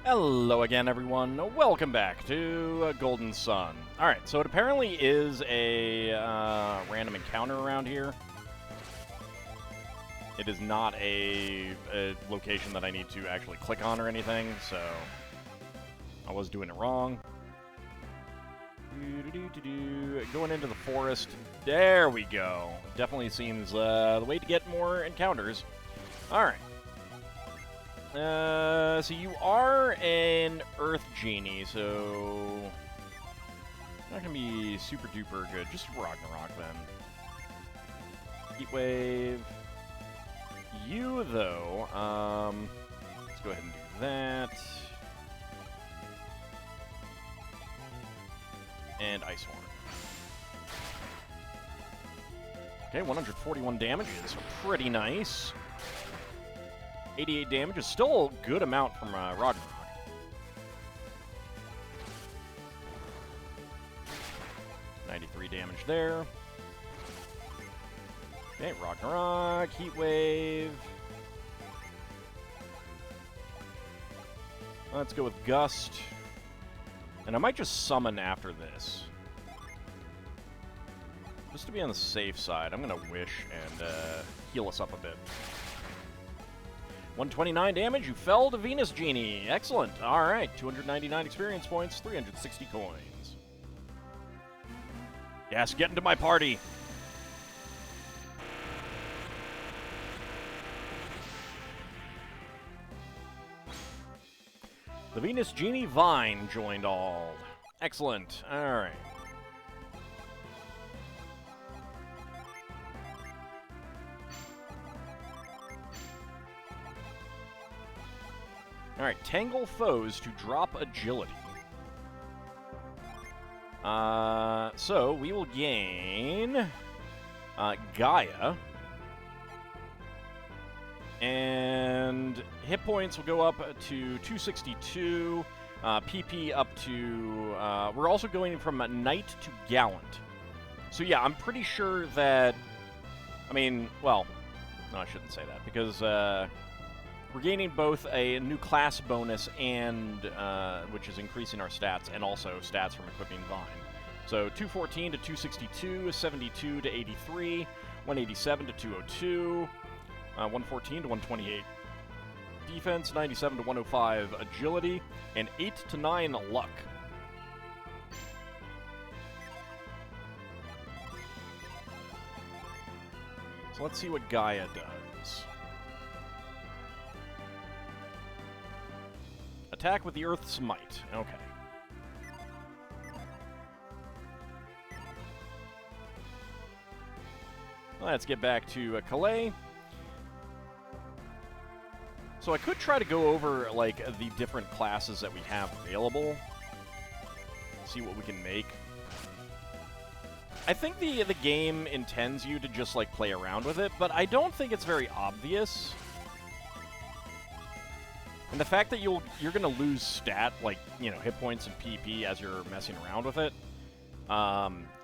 Hello again, everyone. Welcome back to Golden Sun. Alright, so it apparently is a random encounter around here. It is not a location that I need to actually click on or anything, so I was doing it wrong. Going into the forest. There we go. Definitely seems the way to get more encounters. Alright. So you are an Earth Genie, so not gonna be super duper good. Just Ragnarok then. Heat Wave. You though, let's go ahead and do that. And Ice Horn. Okay, 141 damage is pretty nice. 88 damage is still a good amount from Ragnarok. $93 damage there. Okay, Ragnarok, Heat Wave. Let's go with Gust. And I might just summon after this. Just to be on the safe side, I'm going to Wish and heal us up a bit. 129 damage, you fell to Venus Genie. Excellent. Alright, 299 experience points, 360 coins. Yes, get into my party. The Venus Genie Vine joined Auld. Excellent. Alright. Alright, Tangle Foes to drop Agility. So we will gain Gaia. And hit points will go up to 262. PP up to... we're also going from Knight to Gallant. So yeah, I'm pretty sure that... I mean, well, no, I shouldn't say that, because... we're gaining both a new class bonus and, which is increasing our stats, and also stats from equipping Vine. So 214 to 262, 72 to 83, 187 to 202, 114 to 128 defense, 97 to 105 agility, and 8 to 9 luck. So let's see what Gaia does. Attack with the Earth's Might. Okay. Let's get back to Kalay. So I could try to go over, like, the different classes that we have available. See what we can make. I think the game intends you to just, like, play around with it, but I don't think it's very obvious. And the fact that you're going to lose stat, like, you know, hit points and PP as you're messing around with it,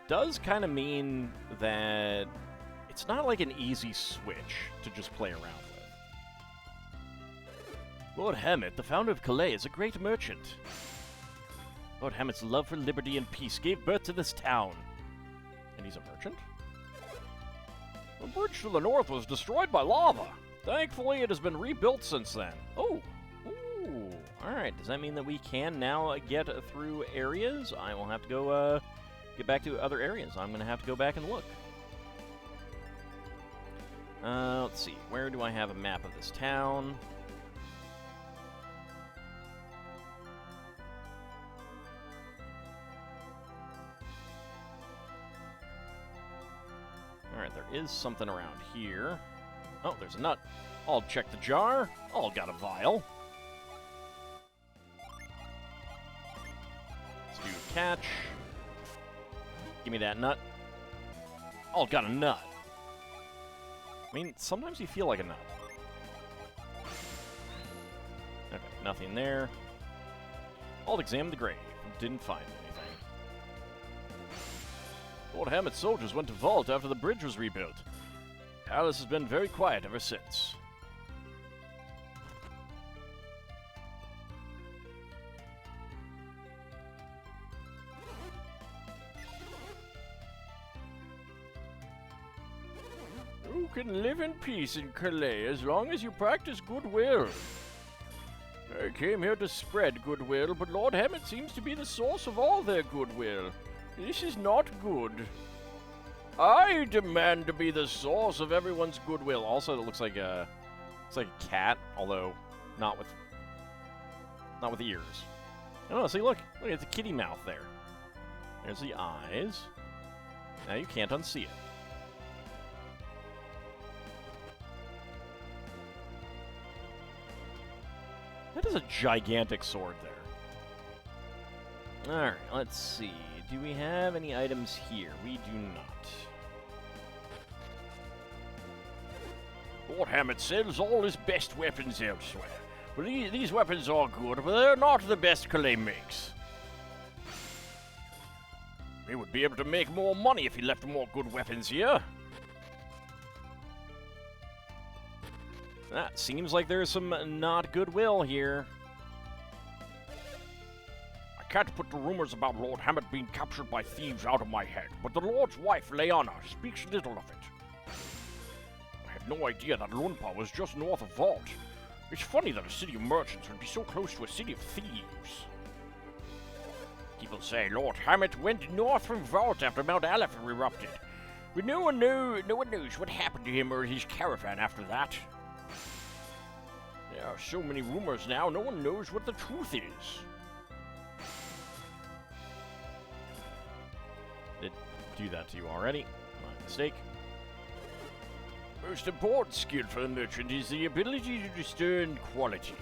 does kind of mean that it's not like an easy switch to just play around with. Lord Hammett, the founder of Kalay, is a great merchant. Lord Hammett's love for liberty and peace gave birth to this town. And he's a merchant? The bridge to the north was destroyed by lava. Thankfully, it has been rebuilt since then. Oh. Ooh, alright. Does that mean that we can now get through areas? I will have to go get back to other areas. I'm going to have to go back and look. Let's see. Where do I have a map of this town? Alright, there is something around here. Oh, there's a nut. I'll check the jar. I'll got a vial. Do catch. Give me that nut. Oh, got a nut. I mean, sometimes you feel like a nut. Okay, nothing there. I'll examine the grave. Didn't find anything. Lord Hammett's soldiers went to vault after the bridge was rebuilt. Palace has been very quiet ever since. can live in peace in Kalay as long as you practice goodwill. I came here to spread goodwill, but Lord Hammett seems to be the source of all their goodwill. This is not good. I demand to be the source of everyone's goodwill. Also, it looks like a cat, although not with ears. I don't know. See, look at the kitty mouth there. There's the eyes. Now you can't unsee it. That is a gigantic sword there. Alright, let's see. Do we have any items here? We do not. Lord Hammett sells all his best weapons elsewhere. Well, these weapons are good, but they're not the best Kalay makes. He would be able to make more money if he left more good weapons here. That seems like there's some not goodwill here. I can't put the rumors about Lord Hammett being captured by thieves out of my head, but the Lord's wife, Leanna, speaks little of it. I had no idea that Lunpa was just north of Vault. It's funny that a city of merchants would be so close to a city of thieves. People say Lord Hammett went north from Vault after Mount Aleph erupted, but no one knows what happened to him or his caravan after that. There are so many rumors now, no one knows what the truth is. Did do that to you already? My mistake. Most important skill for a merchant is the ability to discern quality.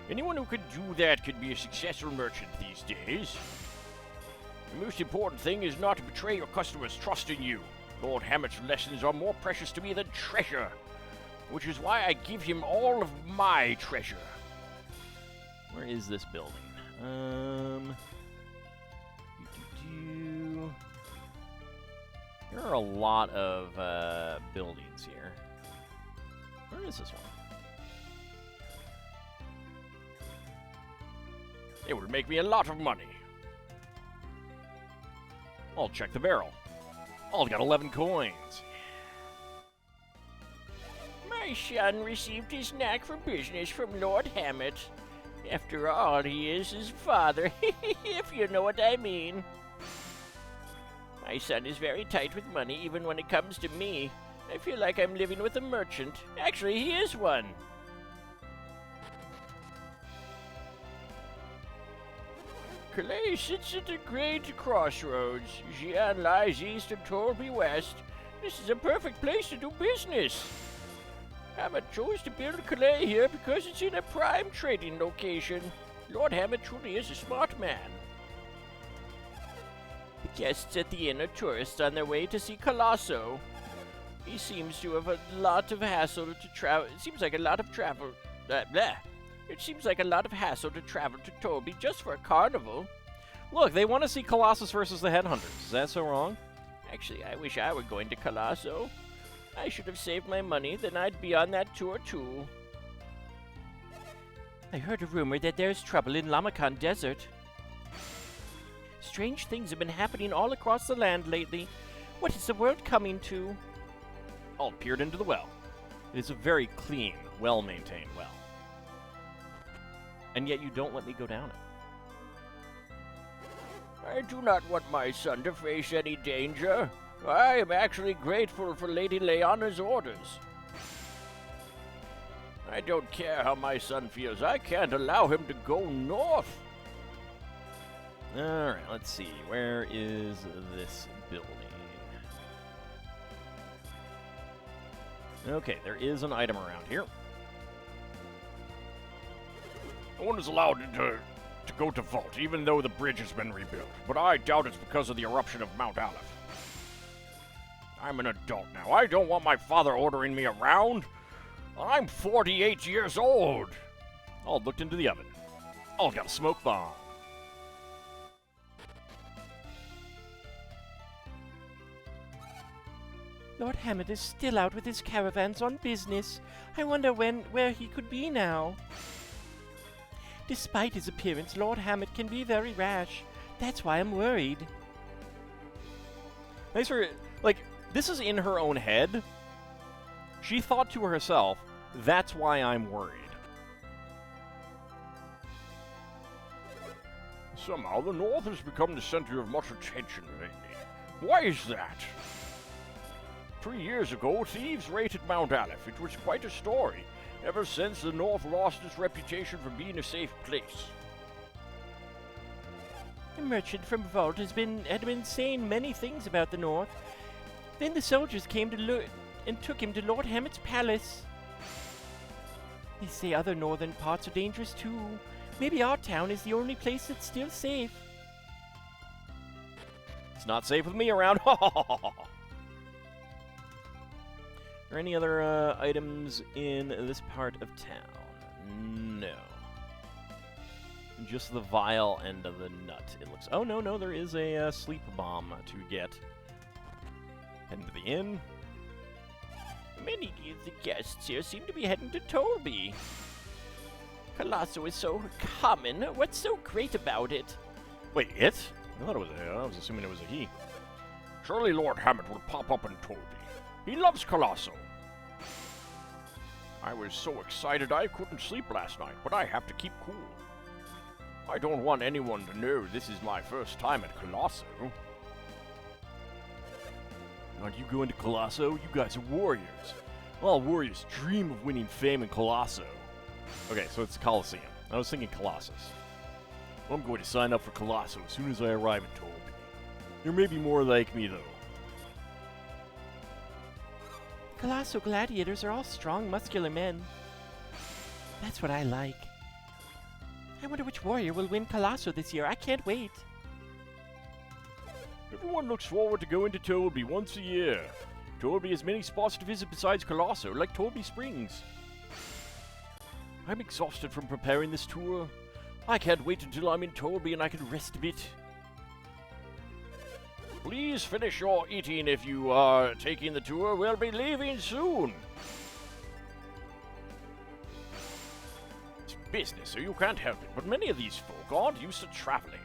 Anyone who can do that could be a successful merchant these days. The most important thing is not to betray your customers' trust in you. Lord Hammett's lessons are more precious to me than treasure, which is why I give him all of my treasure. Where is this building? There are a lot of buildings here. Where is this one? It would make me a lot of money. I'll check the barrel. Oh, got 11 coins. My son received his knack for business from Lord Hammett. After all, he is his father, if you know what I mean. My son is very tight with money, even when it comes to me. I feel like I'm living with a merchant. Actually, he is one. Kalay sits at a great crossroads. Xi'an lies east and Torby west. This is a perfect place to do business. Hammett chose to build Kalay here because it's in a prime trading location. Lord Hammett truly is a smart man. The guests at the inn are tourists on their way to see Colosso. He seems to have a lot of hassle to travel. It seems like a lot of travel. It seems like a lot of hassle to travel to Torby just for a carnival. Look, they want to see Colossus versus the Headhunters. Is that so wrong? Actually, I wish I were going to Colosso. I should have saved my money, then I'd be on that tour too. I heard a rumor that there's trouble in Lamakan Desert. Strange things have been happening all across the land lately. What is the world coming to? All peered into the well. It is a very clean, well-maintained well. And yet you don't let me go down it. I do not want my son to face any danger. I am actually grateful for Lady Leanna's orders. I don't care how my son feels. I can't allow him to go north. Alright, let's see. Where is this building? Okay, there is an item around here. No one is allowed to go to Vault, even though the bridge has been rebuilt. But I doubt it's because of the eruption of Mount Aleph. I'm an adult now. I don't want my father ordering me around. I'm 48 years old. Ald looked into the oven. Ald got a smoke bomb. Lord Hammett is still out with his caravans on business. I wonder where he could be now. Despite his appearance, Lord Hammett can be very rash. That's why I'm worried. Thanks for, like, this is in her own head. She thought to herself, that's why I'm worried. Somehow the North has become the center of much attention lately. Why is that? 3 years ago, thieves raided Mount Aleph. It was quite a story. Ever since, the North lost its reputation for being a safe place. The merchant from Vault had been saying many things about the North. Then the soldiers came to and took him to Lord Hammett's palace. They say other northern parts are dangerous too. Maybe our town is the only place that's still safe. It's not safe with me around. Are there any other items in this part of town? No. Just the vial and the nut, it looks. Oh, no, there is a sleep bomb to get. Heading to the inn. Many of the guests here seem to be heading to Tolby. Colosso is so common. What's so great about it? Wait, it? I thought it was I was assuming it was a he. Surely Lord Hammett will pop up in Tolby. He loves Colosso. I was so excited I couldn't sleep last night, but I have to keep cool. I don't want anyone to know this is my first time at Colosso. Aren't you going to Colosso? You guys are warriors. All warriors dream of winning fame in Colosso. Okay, so it's Colosseum. I was thinking Colossus. Well, I'm going to sign up for Colosso as soon as I arrive in Tolby. There may be more like me, though. Colosso gladiators are all strong, muscular men. That's what I like. I wonder which warrior will win Colosso this year. I can't wait. Everyone looks forward to going to Tolby once a year. Tolby has many spots to visit besides Colosso, like Tolby Springs. I'm exhausted from preparing this tour. I can't wait until I'm in Tolby and I can rest a bit. Please finish your eating if you are taking the tour. We'll be leaving soon. It's business, so you can't help it, but many of these folk aren't used to traveling.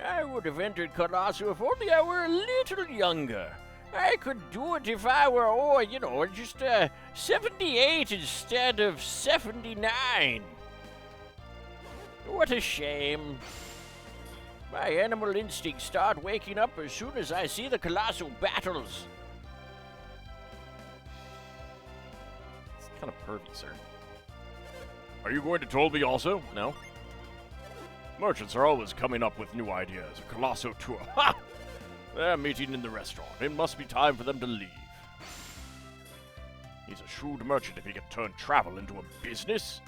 I would have entered Colosso if only I were a little younger. I could do it if I were, just 78 instead of 79. What a shame. My animal instincts start waking up as soon as I see the colossal battles. It's kind of pervy, sir. Are you going to Tolby also? No? Merchants are always coming up with new ideas. A Colosso tour. Ha! They're meeting in the restaurant. It must be time for them to leave. He's a shrewd merchant if he can turn travel into a business.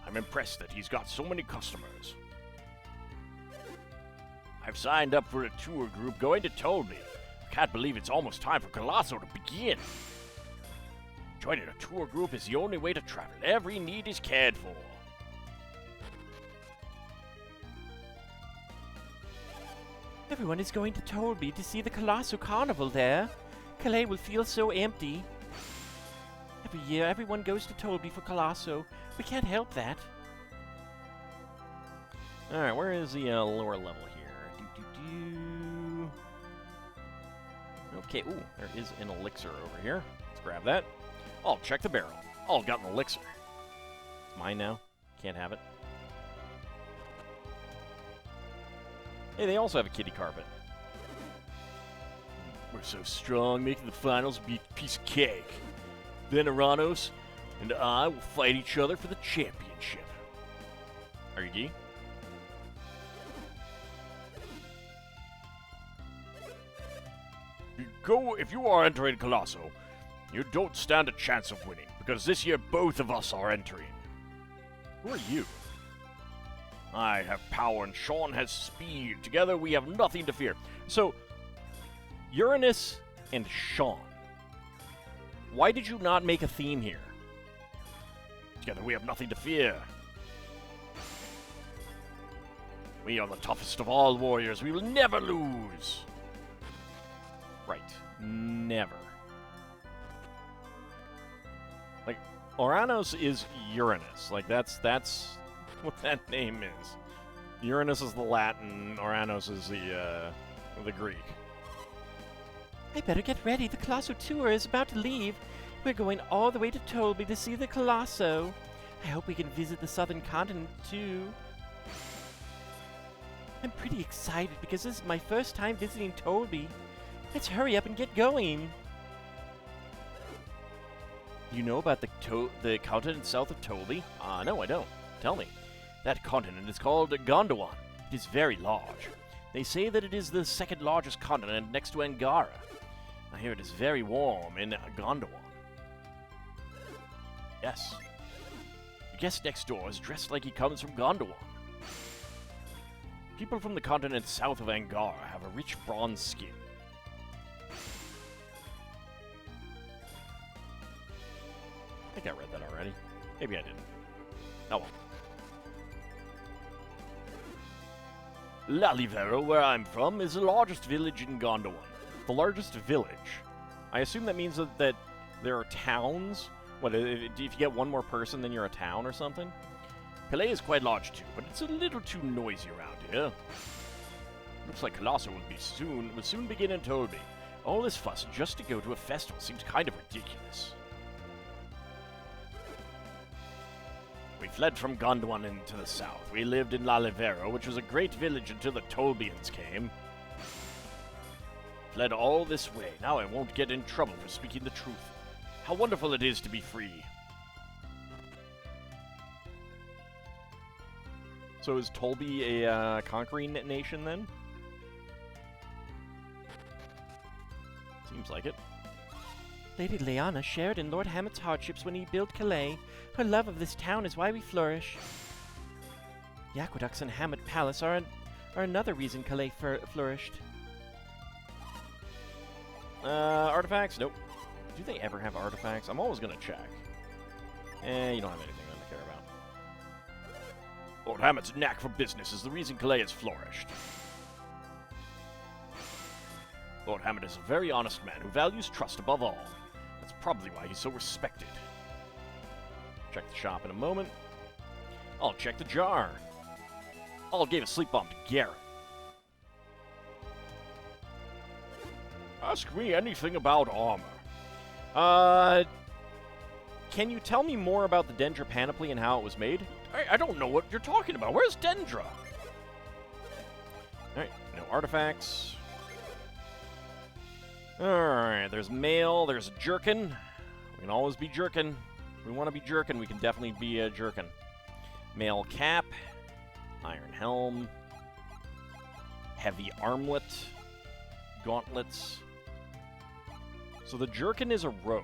I'm impressed that he's got so many customers. I've signed up for a tour group going to Tolby. I can't believe it's almost time for Colosso to begin. Joining a tour group is the only way to travel. Every need is cared for. Everyone is going to Tolby to see the Colosso Carnival there. Kalay will feel so empty. Every year, everyone goes to Tolby for Colosso. We can't help that. Alright, where is the lower level here? Okay, ooh, there is an elixir over here. Let's grab that. I'll check the barrel. Oh, got an elixir. It's mine now. Can't have it. Hey, they also have a kitty carpet. We're so strong, making the finals be a piece of cake. Then Aranos and I will fight each other for the championship. Are you gee? If you are entering Colosso, you don't stand a chance of winning, because this year both of us are entering. Who are you? I have power and Sean has speed. Together we have nothing to fear. So, Uranus and Sean. Why did you not make a theme here? Together we have nothing to fear. We are the toughest of all warriors. We will never lose. Right. Never. Like, Oranos is Uranus. Like, that's what that name is. Uranus is the Latin, Oranos is the Greek. I better get ready. The Colosso tour is about to leave. We're going all the way to Tolby to see the Colosso. I hope we can visit the southern continent, too. I'm pretty excited because this is my first time visiting Tolby. Let's hurry up and get going. You know about the continent south of Tolby? No, I don't. Tell me. That continent is called Gondwan. It is very large. They say that it is the second largest continent next to Angara. I hear it is very warm in Gondwan. Yes. The guest next door is dressed like he comes from Gondwan. People from the continent south of Angara have a rich bronze skin. I think I read that already. Maybe I didn't. Oh well. Lalivero, where I'm from, is the largest village in Gondwan. The largest village? I assume that means that there are towns? What, if you get one more person, then you're a town or something? Kalay is quite large too, but it's a little too noisy around here. Looks like Colosso will soon begin in Tolby. All this fuss just to go to a festival seems kind of ridiculous. We fled from Gondwan into the south. We lived in Lalivero, which was a great village until the Tolbians came. Fled all this way. Now I won't get in trouble for speaking the truth. How wonderful it is to be free. So is Tolby a conquering nation then? Seems like it. Lady Lyanna shared in Lord Hammet's hardships when he built Kalay. Her love of this town is why we flourish. The aqueducts in Hammett Palace are another reason Kalay flourished. Artifacts? Nope. Do they ever have artifacts? I'm always gonna check. You don't have anything to care about. Lord Hammett's knack for business is the reason Kalay has flourished. Lord Hammett is a very honest man who values trust above all. That's probably why he's so respected. Check the shop in a moment. I'll check the jar. I'll give a sleep bomb to Garrett. Ask me anything about armor. Can you tell me more about the Dendra panoply and how it was made? I don't know what you're talking about. Where's Dendra? Alright, no artifacts. Alright, there's mail, there's jerkin. We can always be jerkin. If we want to be jerkin, we can definitely be jerkin. Mail cap, iron helm, heavy armlet, gauntlets. So the jerkin is a robe,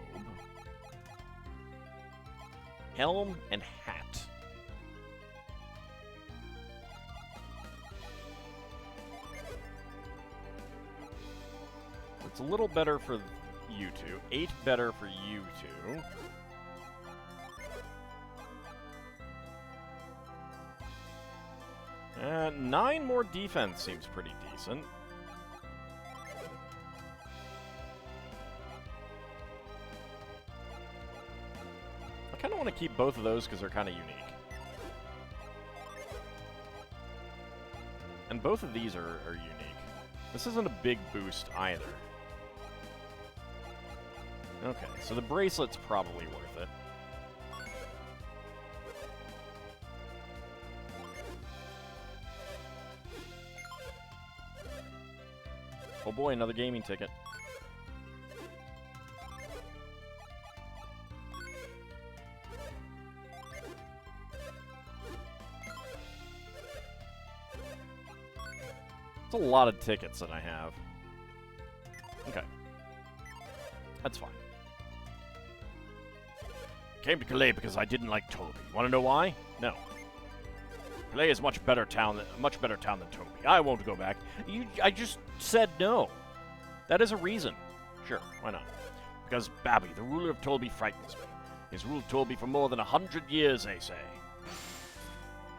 helm, and hat. It's a little better for you two. 8 better for you two. And 9 more defense seems pretty decent. I kind of want to keep both of those because they're kind of unique. And both of these are unique. This isn't a big boost either. Okay, so the bracelet's probably worth it. Oh boy, another gaming ticket. It's a lot of tickets that I have. Okay. That's fine. Came to Kalay because I didn't like Tolby. Want to know why? No. Kalay is a much better town than Tolby. I won't go back. I just said no. That is a reason. Sure, why not? Because Babby, the ruler of Tolby, frightens me. He's ruled Tolby for more than 100 years, they say.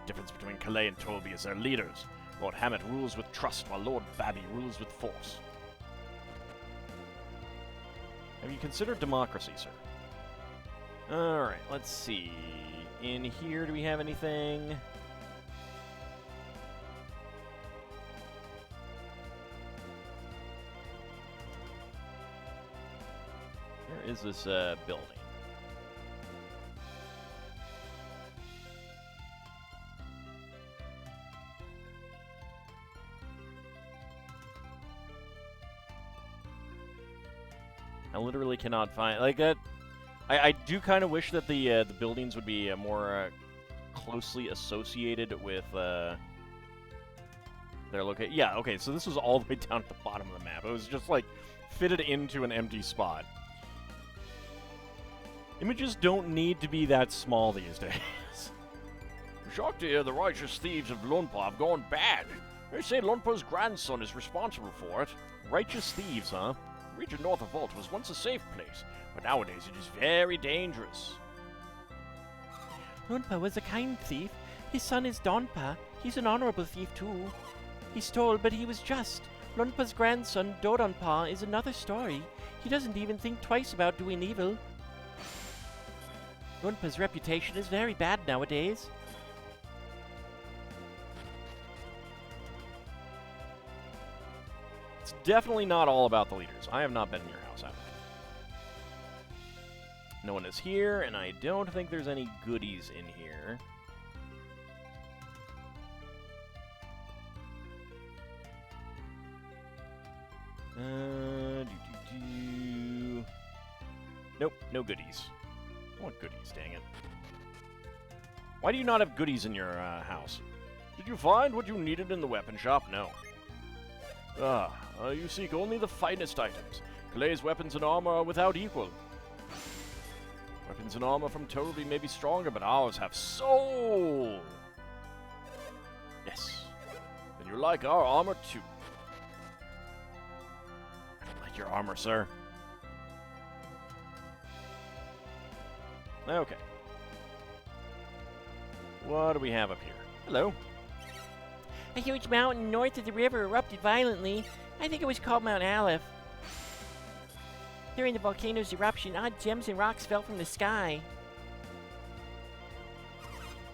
The difference between Kalay and Tolby is their leaders. Lord Hammett rules with trust, while Lord Babby rules with force. Have you considered democracy, sir? Alright, let's see. In here, do we have anything? is this building? I literally cannot find like that. I do kind of wish that the buildings would be more closely associated with their location. Yeah, okay, so this was all the way down at the bottom of the map. It was just like fitted into an empty spot. Images don't need to be that small these days. Shocked to hear the righteous thieves of Lunpa have gone bad. They say Lunpa's grandson is responsible for it. Righteous thieves, huh? The region north of Vault was once a safe place, but nowadays it is very dangerous. Lunpa was a kind thief. His son is Donpa. He's an honorable thief, too. He stole, but he was just. Lunpa's grandson, Dodonpa, is another story. He doesn't even think twice about doing evil. Lunpa's reputation is very bad nowadays. It's definitely not all about the leaders. I have not been in your house, have I? No one is here, and I don't think there's any goodies in here. Nope, no goodies. I want goodies, dang it. Why do you not have goodies in your house? Did you find what you needed in the weapon shop? No. You seek only the finest items. Kalay's weapons and armor are without equal. Weapons and armor from Toby may be stronger, but ours have soul! Yes. Then you like our armor too. I don't like your armor, sir. Okay. What do we have up here? Hello. A huge mountain north of the river erupted violently. I think it was called Mount Aleph. During the volcano's eruption, odd gems and rocks fell from the sky.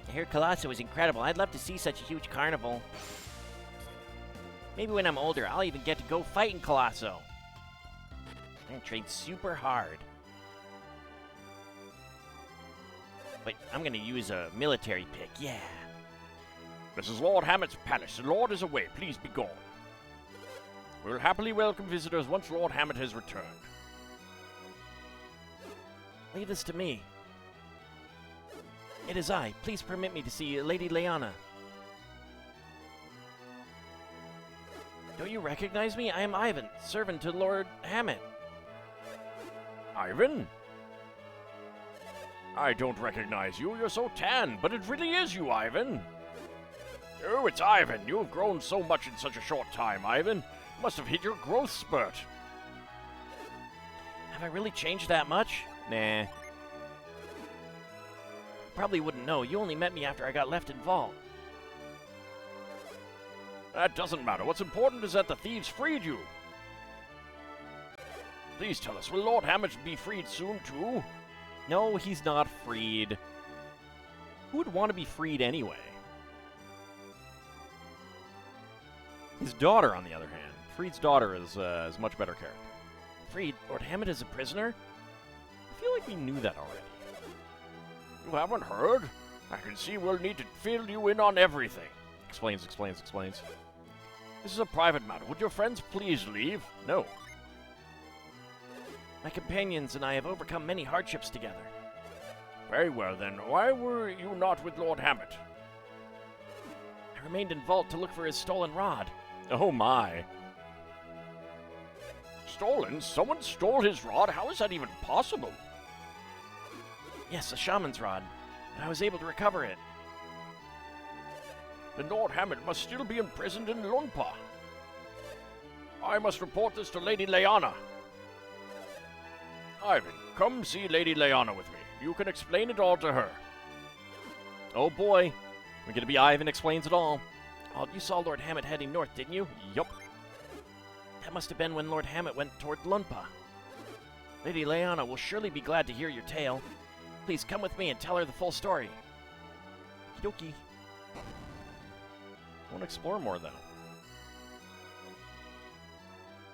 I heard Colosso was incredible. I'd love to see such a huge carnival. Maybe when I'm older, I'll even get to go fight in Colosso. I'm gonna train super hard. But I'm gonna use a military pick, yeah. This is Lord Hammett's palace. The Lord is away. Please be gone. We will happily welcome visitors once Lord Hammett has returned. Leave this to me. It is I. Please permit me to see Lady Leanna. Don't you recognize me? I am Ivan, servant to Lord Hammett. Ivan? I don't recognize you. You're so tan, but it really is you, Ivan. Oh, it's Ivan. You've grown so much in such a short time, Ivan. You must have hit your growth spurt. Have I really changed that much? Nah. Probably wouldn't know. You only met me after I got left in Vault. That doesn't matter. What's important is that the thieves freed you. Please tell us, will Lord Hammett be freed soon, too? No, he's not freed. Who would want to be freed anyway? His daughter, on the other hand. Freed's daughter is much better character. Freed? Lord Hammett is a prisoner? I feel like we knew that already. You haven't heard? I can see we'll need to fill you in on everything. Explains. This is a private matter. Would your friends please leave? No. My companions and I have overcome many hardships together. Very well, then. Why were you not with Lord Hammett? I remained in Vault to look for his stolen rod. Oh, my. Stolen? Someone stole his rod? How is that even possible? Yes, a shaman's rod. But I was able to recover it. Then Lord Hammett must still be imprisoned in Lunpa. I must report this to Lady Leanna. Ivan, come see Lady Leanna with me. You can explain it all to her. Oh boy, we're gonna be Ivan explains it all. Oh, you saw Lord Hammett heading north, didn't you? Yup. That must have been when Lord Hammett went toward Lunpa. Lady Leanna will surely be glad to hear your tale. Please come with me and tell her the full story. Okie dokie. I want to explore more, though.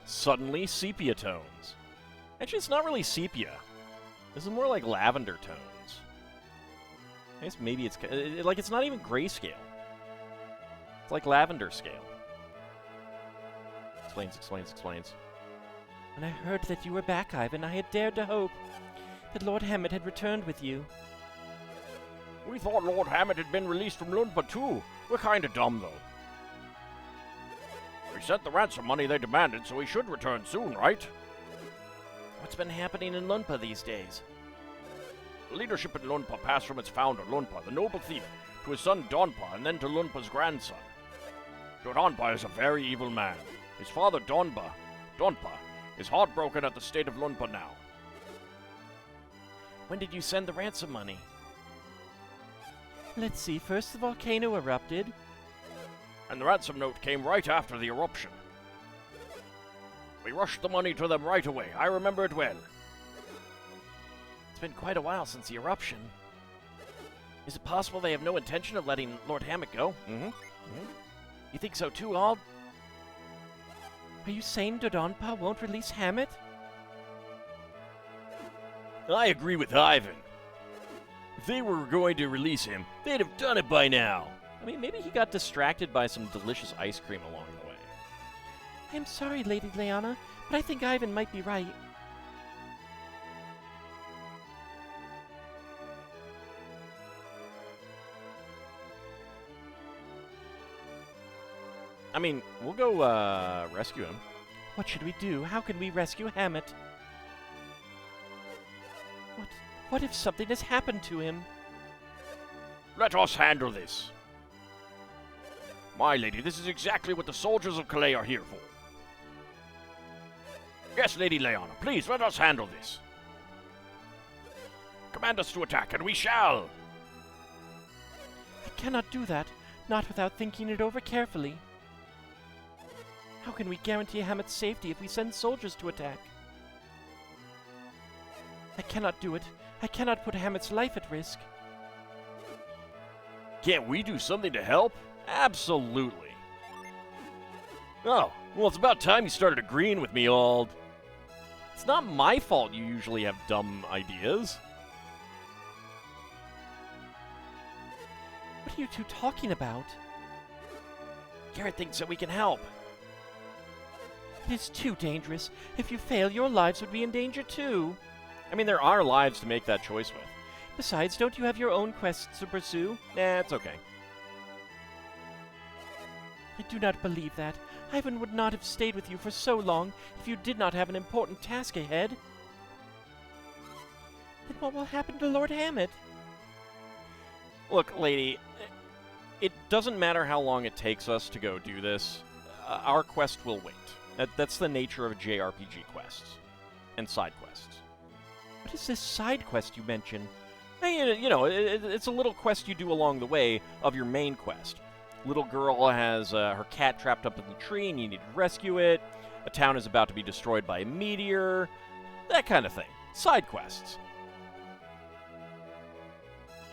Suddenly, sepia tones. Actually, it's not really sepia. This is more like lavender tones. I guess maybe it's like it's not even grayscale. It's like lavender scale. Explains. When I heard that you were back, Ivan, I had dared to hope that Lord Hammett had returned with you. We thought Lord Hammett had been released from Lunpa too. We're kind of dumb, though. We sent the ransom money they demanded, so he should return soon, right? What's been happening in Lunpa these days? The leadership in Lunpa passed from its founder, Lunpa, the noble thief, to his son Donpa, and then to Lunpa's grandson. Donpa is a very evil man. His father, Donpa, is heartbroken at the state of Lunpa now. When did you send the ransom money? Let's see, first the volcano erupted. And the ransom note came right after the eruption. We rushed the money to them right away. I remember it well. It's been quite a while since the eruption. Is it possible they have no intention of letting Lord Hammett go? You think so too, Ald? Are you saying Dodonpa won't release Hammett? I agree with Ivan. If they were going to release him, they'd have done it by now. I mean, maybe he got distracted by some delicious ice cream along the way. I'm sorry, Lady Leanna, but I think Ivan might be right. I mean, we'll go rescue him. What should we do? How can we rescue Hammett? What if something has happened to him? Let us handle this. My lady, this is exactly what the soldiers of Kalay are here for. Yes, Lady Leanna, please let us handle this. Command us to attack, and we shall. I cannot do that, not without thinking it over carefully. How can we guarantee Hammett's safety if we send soldiers to attack? I cannot do it. I cannot put Hammett's life at risk. Can't we do something to help? Absolutely. Oh, well, it's about time you started agreeing with me, Ald. It's not my fault you usually have dumb ideas. What are you two talking about? Garrett thinks that we can help. It is too dangerous. If you fail, your lives would be in danger too. I mean, there are lives to make that choice with. Besides, don't you have your own quests to pursue? Nah, it's okay. I do not believe that. Ivan would not have stayed with you for so long if you did not have an important task ahead. Then what will happen to Lord Hammett? Look, lady, it doesn't matter how long it takes us to go do this. Our quest will wait. That's the nature of JRPG quests and side quests. What is this side quest you mentioned? Hey, you know, it's a little quest you do along the way of your main quest. Little girl has her cat trapped up in the tree and you need to rescue it. A town is about to be destroyed by a meteor. That kind of thing. Side quests.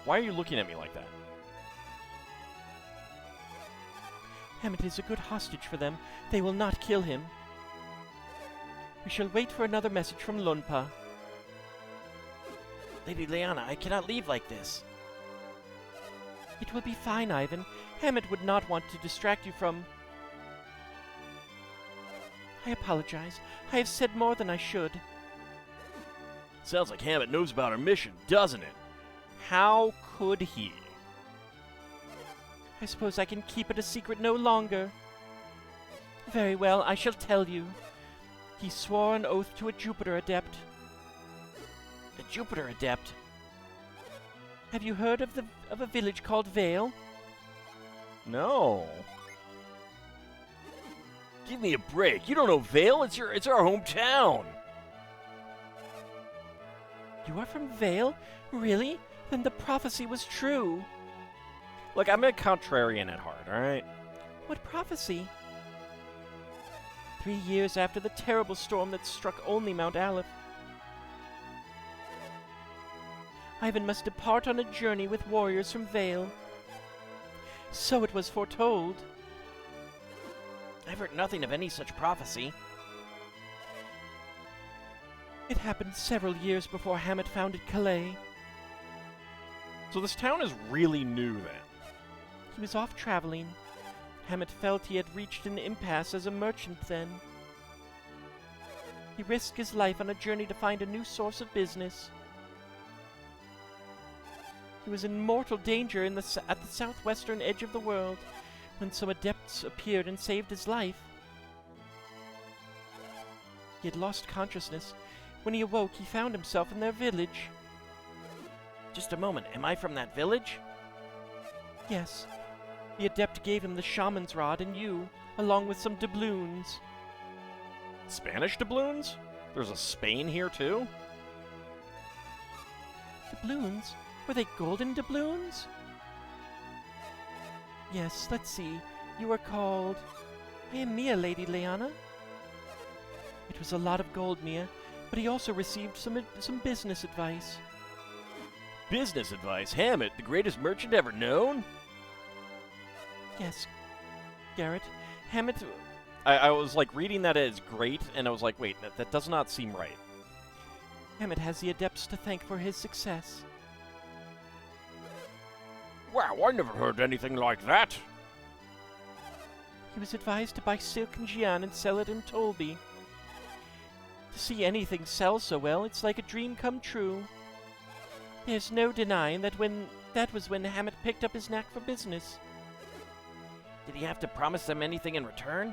Why are you looking at me like that? Hammett is a good hostage for them. They will not kill him. We shall wait for another message from Lunpa. Lady Leanna, I cannot leave like this. It will be fine, Ivan. Hammett would not want to distract you from... I apologize. I have said more than I should. Sounds like Hammett knows about our mission, doesn't it? How could he? I suppose I can keep it a secret no longer. Very well, I shall tell you. He swore an oath to a Jupiter Adept. A Jupiter Adept? Have you heard of a village called Vale? No. Give me a break. You don't know Vale? It's our hometown. You are from Vale? Really? Then the prophecy was true. Look, I'm a contrarian at heart, alright? What prophecy? 3 years after the terrible storm that struck only Mount Aleph, Ivan must depart on a journey with warriors from Vale. So it was foretold. I've heard nothing of any such prophecy. It happened several years before Hammett founded Kalay. So this town is really new then. He was off traveling. Hammett felt he had reached an impasse as a merchant then. He risked his life on a journey to find a new source of business. He was in mortal danger at the southwestern edge of the world when some adepts appeared and saved his life. He had lost consciousness. When he awoke, he found himself in their village. Just a moment, am I from that village? Yes. The adept gave him the shaman's rod and you, along with some doubloons. Spanish doubloons? There's a Spain here too? Doubloons? Were they golden doubloons? Yes, let's see. You are called... I am Mia, Lady Leanna. It was a lot of gold, Mia, but he also received some business advice. Business advice? Hammett, the greatest merchant ever known? Yes, Garrett. Hammett... I was like reading that as great, and I was like, wait, that does not seem right. Hammett has the adepts to thank for his success. Wow, I never heard anything like that. He was advised to buy silk in Jian and sell it in Tolby. To see anything sell so well, it's like a dream come true. There's no denying that was when Hammett picked up his knack for business. Did he have to promise them anything in return?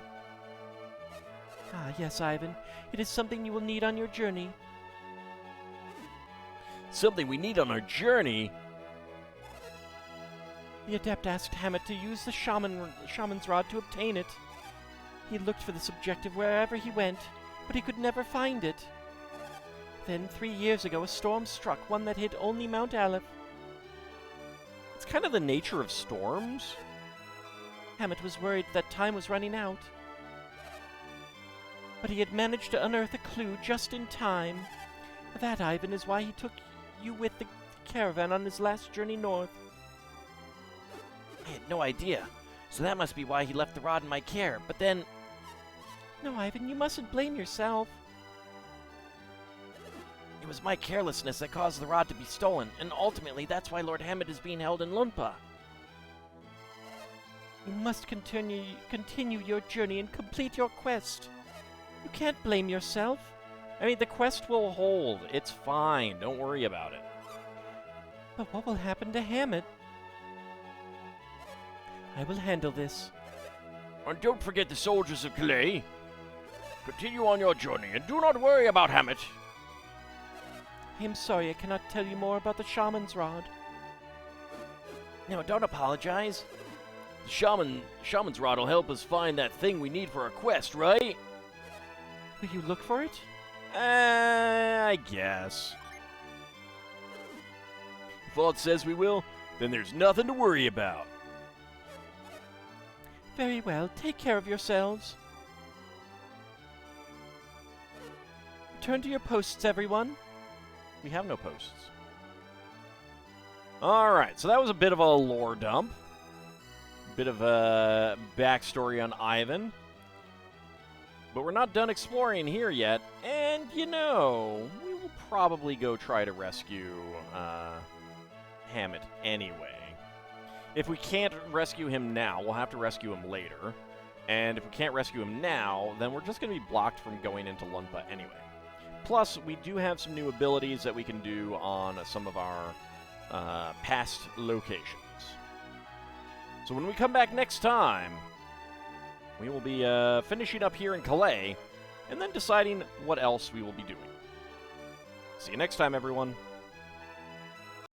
Ah, yes, Ivan. It is something you will need on your journey. Something we need on our journey? The adept asked Hammett to use the shaman's rod to obtain it. He looked for this objective wherever he went, but he could never find it. Then, 3 years ago, a storm struck, one that hit only Mount Aleph. It's kind of the nature of storms. Hammett was worried that time was running out. But he had managed to unearth a clue just in time. That, Ivan, is why he took you with the caravan on his last journey north. I had no idea. So that must be why he left the rod in my care. But then... No, Ivan, you mustn't blame yourself. It was my carelessness that caused the rod to be stolen, and ultimately that's why Lord Hammett is being held in Lunpa. You must continue your journey and complete your quest. You can't blame yourself. I mean, the quest will hold. It's fine. Don't worry about it. But what will happen to Hammett? I will handle this. And don't forget the soldiers of Kalay. Continue on your journey, and do not worry about Hammett. I am sorry I cannot tell you more about the shaman's rod. No, don't apologize. The shaman's rod will help us find that thing we need for our quest, right? Will you look for it? I guess. If Aunt says we will, then there's nothing to worry about. Very well. Take care of yourselves. Return to your posts, everyone. We have no posts. Alright, so that was a bit of a lore dump. Bit of a backstory on Ivan. But we're not done exploring here yet. And, you know, we will probably go try to rescue Hammett anyway. If we can't rescue him now, we'll have to rescue him later. And if we can't rescue him now, then we're just going to be blocked from going into Lunpa anyway. Plus, we do have some new abilities that we can do on some of our past locations. So when we come back next time, we will be finishing up here in Kalay, and then deciding what else we will be doing. See you next time, everyone.